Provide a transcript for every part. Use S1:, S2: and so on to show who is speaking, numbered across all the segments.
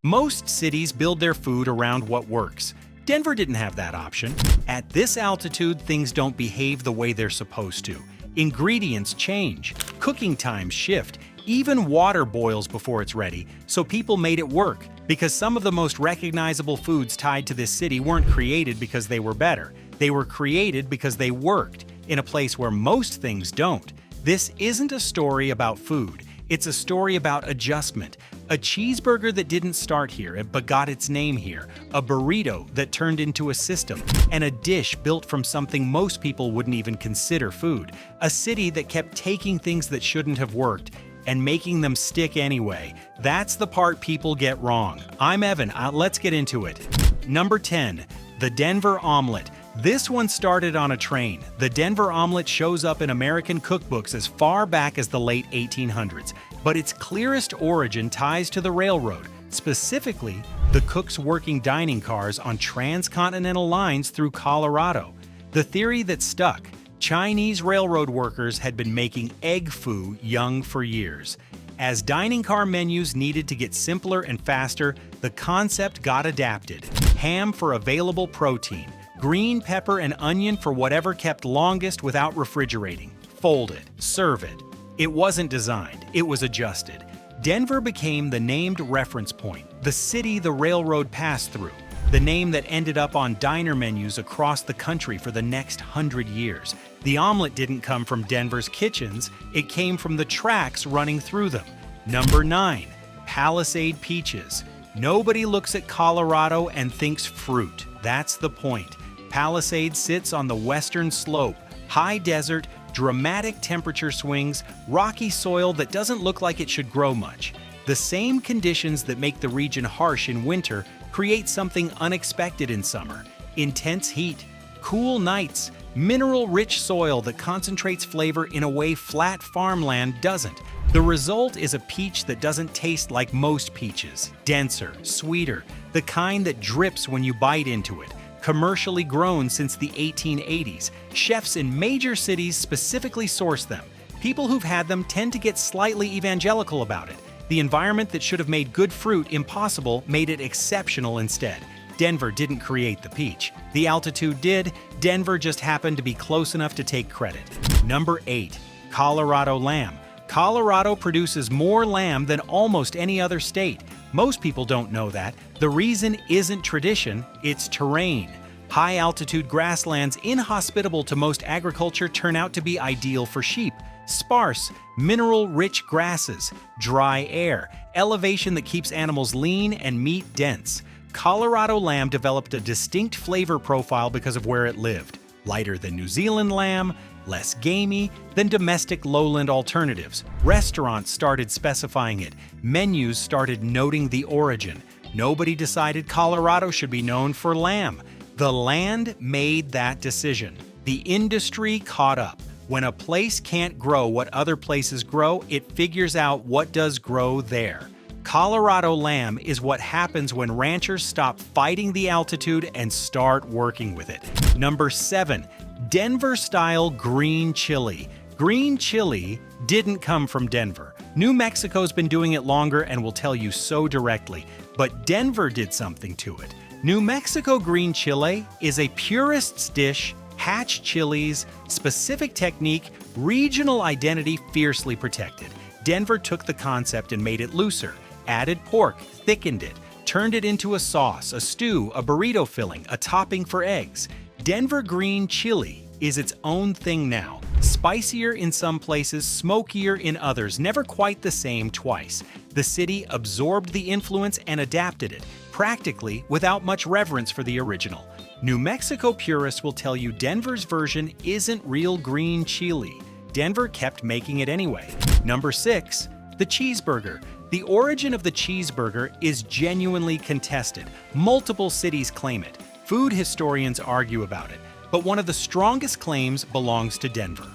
S1: Most cities build their food around what works. Denver didn't have that option. At this altitude, things don't behave the way they're supposed to. Ingredients change, cooking times shift, even water boils before it's ready, so people made it work. Because some of the most recognizable foods tied to this city weren't created because they were better. They were created because they worked, in a place where most things don't. This isn't a story about food. It's a story about adjustment. A cheeseburger that didn't start here but got its name here, a burrito that turned into a system, and a dish built from something most people wouldn't even consider food. A city that kept taking things that shouldn't have worked and making them stick anyway. That's the part people get wrong. I'm Evan, let's get into it. Number 10, the Denver omelet. This one started on a train. The Denver omelet shows up in American cookbooks as far back as the late 1800s, but its clearest origin ties to the railroad, specifically the cooks working dining cars on transcontinental lines through Colorado. The theory that stuck: Chinese railroad workers had been making egg foo young for years. As dining car menus needed to get simpler and faster, the concept got adapted. Ham for available protein, green pepper and onion for whatever kept longest without refrigerating. Fold it, serve it. It wasn't designed, it was adjusted. Denver became the named reference point, the city the railroad passed through, the name that ended up on diner menus across the country for the next 100 years. The omelet didn't come from Denver's kitchens, it came from the tracks running through them. Number 9, Palisade peaches. Nobody looks at Colorado and thinks fruit. That's the point. Palisade sits on the western slope, high desert, dramatic temperature swings, rocky soil that doesn't look like it should grow much. The same conditions that make the region harsh in winter create something unexpected in summer. Intense heat, cool nights, mineral-rich soil that concentrates flavor in a way flat farmland doesn't. The result is a peach that doesn't taste like most peaches. Denser, sweeter, the kind that drips when you bite into it. Commercially grown since the 1880s, chefs in major cities specifically source them. People who've had them tend to get slightly evangelical about it. The environment that should have made good fruit impossible made it exceptional instead. Denver didn't create the peach. The altitude did. Denver just happened to be close enough to take credit. Number 8, Colorado lamb. Colorado produces more lamb than almost any other state. Most people don't know that. The reason isn't tradition, it's terrain. High-altitude grasslands inhospitable to most agriculture turn out to be ideal for sheep. Sparse, mineral-rich grasses, dry air, elevation that keeps animals lean and meat dense. Colorado lamb developed a distinct flavor profile because of where it lived. Lighter than New Zealand lamb, less gamey than domestic lowland alternatives. Restaurants started specifying it. Menus started noting the origin. Nobody decided Colorado should be known for lamb. The land made that decision. The industry caught up. When a place can't grow what other places grow, it figures out what does grow there. Colorado lamb is what happens when ranchers stop fighting the altitude and start working with it. Number 7, Denver-style green chili. Green chili didn't come from Denver. New Mexico's been doing it longer and will tell you so directly, but Denver did something to it. New Mexico green chile is a purist's dish, hatch chilies, specific technique, regional identity fiercely protected. Denver took the concept and made it looser, added pork, thickened it, turned it into a sauce, a stew, a burrito filling, a topping for eggs. Denver green chili is its own thing now. Spicier in some places, smokier in others, never quite the same twice. The city absorbed the influence and adapted it, practically without much reverence for the original. New Mexico purists will tell you Denver's version isn't real green chili. Denver kept making it anyway. Number 6, the cheeseburger. The origin of the cheeseburger is genuinely contested. Multiple cities claim it. Food historians argue about it, but one of the strongest claims belongs to Denver.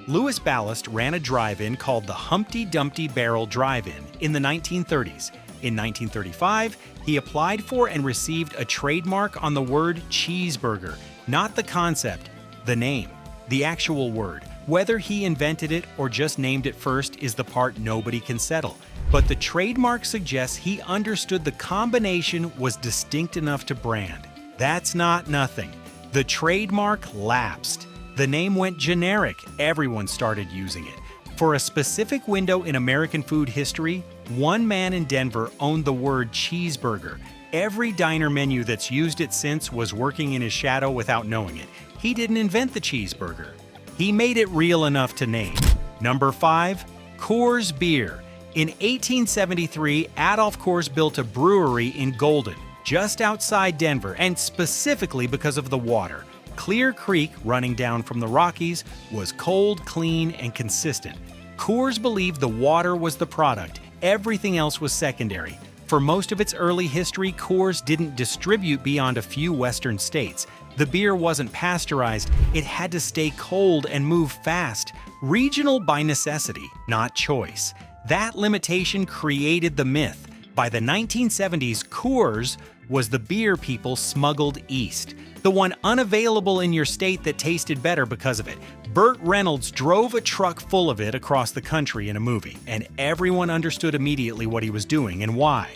S1: Louis Ballast ran a drive-in called the Humpty Dumpty Barrel Drive-In in the 1930s. In 1935, he applied for and received a trademark on the word cheeseburger, not the concept, the name, the actual word. Whether he invented it or just named it first is the part nobody can settle. but the trademark suggests he understood the combination was distinct enough to brand. That's not nothing. The trademark lapsed. The name went generic. Everyone started using it. For a specific window in American food history, one man in Denver owned the word cheeseburger. Every diner menu that's used it since was working in his shadow without knowing it. He didn't invent the cheeseburger. He made it real enough to name. Number 5, Coors Beer. In 1873, Adolf Coors built a brewery in Golden, just outside Denver, and specifically because of the water. Clear Creek, running down from the Rockies, was cold, clean, and consistent. Coors believed the water was the product. Everything else was secondary. For most of its early history, Coors didn't distribute beyond a few western states. The beer wasn't pasteurized. It had to stay cold and move fast. Regional by necessity, not choice. That limitation created the myth. By the 1970s, Coors was the beer people smuggled east, the one unavailable in your state that tasted better because of it. Burt Reynolds drove a truck full of it across the country in a movie, and everyone understood immediately what he was doing and why.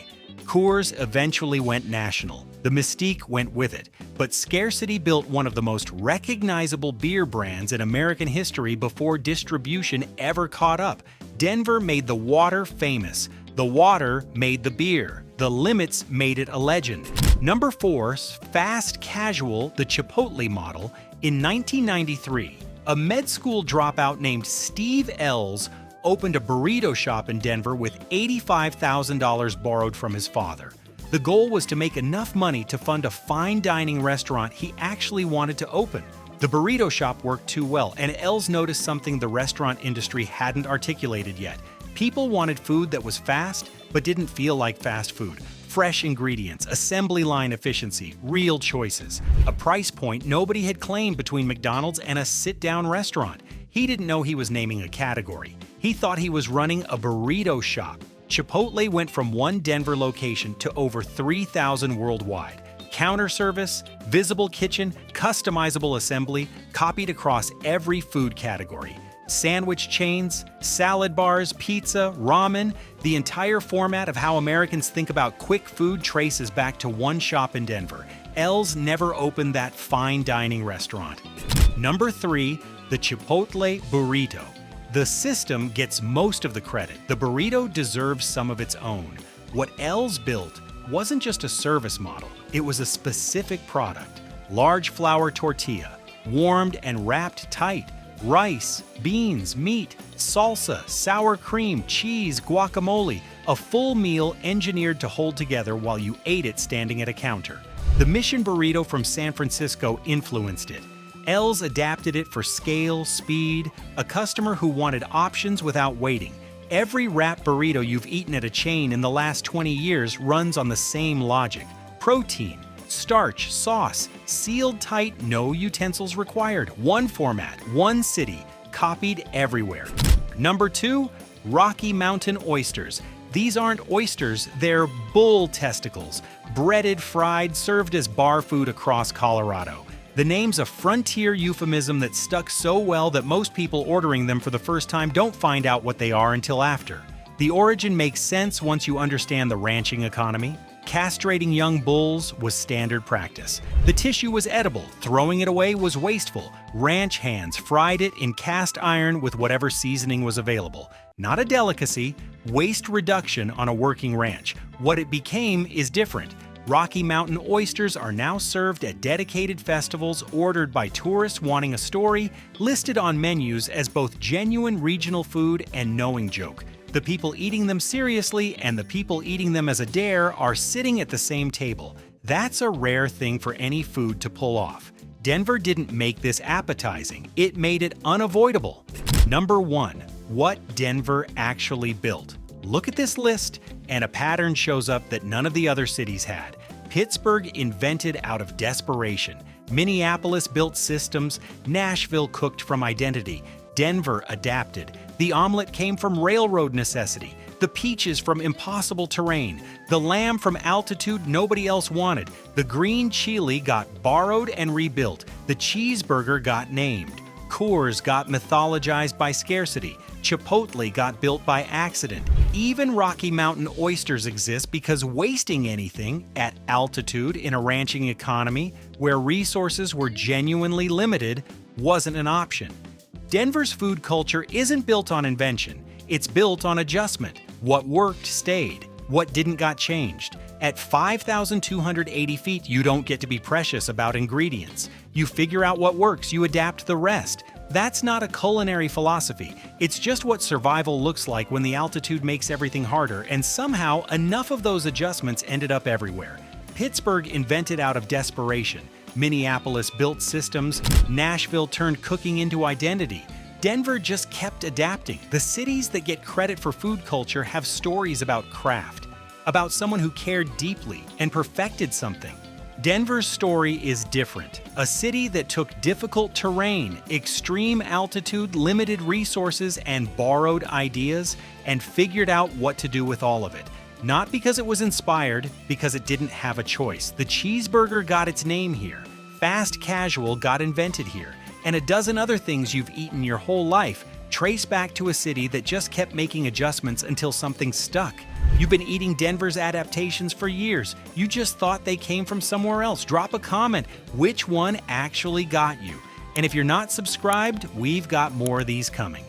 S1: Coors eventually went national. The mystique went with it, but scarcity built one of the most recognizable beer brands in American history before distribution ever caught up. Denver made the water famous. The water made the beer. The limits made it a legend. Number 4, fast casual, the Chipotle model. In 1993, a med school dropout named Steve Ells opened a burrito shop in Denver with $85,000 borrowed from his father. The goal was to make enough money to fund a fine dining restaurant he actually wanted to open. The burrito shop worked too well, and Ells noticed something the restaurant industry hadn't articulated yet. People wanted food that was fast, but didn't feel like fast food. Fresh ingredients, assembly line efficiency, real choices. A price point nobody had claimed between McDonald's and a sit-down restaurant. He didn't know he was naming a category. He thought he was running a burrito shop. Chipotle went from one Denver location to over 3,000 worldwide. Counter service, visible kitchen, customizable assembly, copied across every food category. Sandwich chains, salad bars, pizza, ramen, the entire format of how Americans think about quick food traces back to one shop in Denver. Ells never opened that fine dining restaurant. Number 3, the Chipotle burrito. The system gets most of the credit. The burrito deserves some of its own. What Ells built wasn't just a service model, it was a specific product. Large flour tortilla, warmed and wrapped tight. Rice, beans, meat, salsa, sour cream, cheese, guacamole, a full meal engineered to hold together while you ate it standing at a counter. The Mission Burrito from San Francisco influenced it. Ells adapted it for scale, speed, a customer who wanted options without waiting. Every wrap burrito you've eaten at a chain in the last 20 years runs on the same logic. Protein, starch, sauce, sealed tight, no utensils required. One format, one city, copied everywhere. Number 2, Rocky Mountain oysters. These aren't oysters, they're bull testicles, breaded, fried, served as bar food across Colorado. The name's a frontier euphemism that stuck so well that most people ordering them for the first time don't find out what they are until after. The origin makes sense once you understand the ranching economy. Castrating young bulls was standard practice. The tissue was edible, throwing it away was wasteful. Ranch hands fried it in cast iron with whatever seasoning was available. Not a delicacy, waste reduction on a working ranch. What it became is different. Rocky Mountain oysters are now served at dedicated festivals, ordered by tourists wanting a story, listed on menus as both genuine regional food and knowing joke. The people eating them seriously and the people eating them as a dare are sitting at the same table. That's a rare thing for any food to pull off. Denver didn't make this appetizing, it made it unavoidable. Number 1. What Denver actually built. Look at this list, and a pattern shows up that none of the other cities had. Pittsburgh invented out of desperation. Minneapolis built systems. Nashville cooked from identity. Denver adapted. The omelet came from railroad necessity. The peaches from impossible terrain. The lamb from altitude nobody else wanted. The green chili got borrowed and rebuilt. The cheeseburger got named. Coors got mythologized by scarcity. Chipotle got built by accident. Even Rocky Mountain oysters exist because wasting anything at altitude in a ranching economy where resources were genuinely limited wasn't an option. Denver's food culture isn't built on invention, it's built on adjustment. What worked stayed, what didn't got changed. At 5,280 feet, you don't get to be precious about ingredients. You figure out what works, you adapt the rest. That's not a culinary philosophy. It's just what survival looks like when the altitude makes everything harder, and somehow enough of those adjustments ended up everywhere. Pittsburgh invented out of desperation. Minneapolis built systems. Nashville turned cooking into identity. Denver just kept adapting. The cities that get credit for food culture have stories about craft, about someone who cared deeply and perfected something. Denver's story is different. A city that took difficult terrain, extreme altitude, limited resources, and borrowed ideas, and figured out what to do with all of it. Not because it was inspired, because it didn't have a choice. The cheeseburger got its name here. Fast casual got invented here. And a dozen other things you've eaten your whole life trace back to a city that just kept making adjustments until something stuck. You've been eating Denver's adaptations for years. You just thought they came from somewhere else. Drop a comment. Which one actually got you? And if you're not subscribed, we've got more of these coming.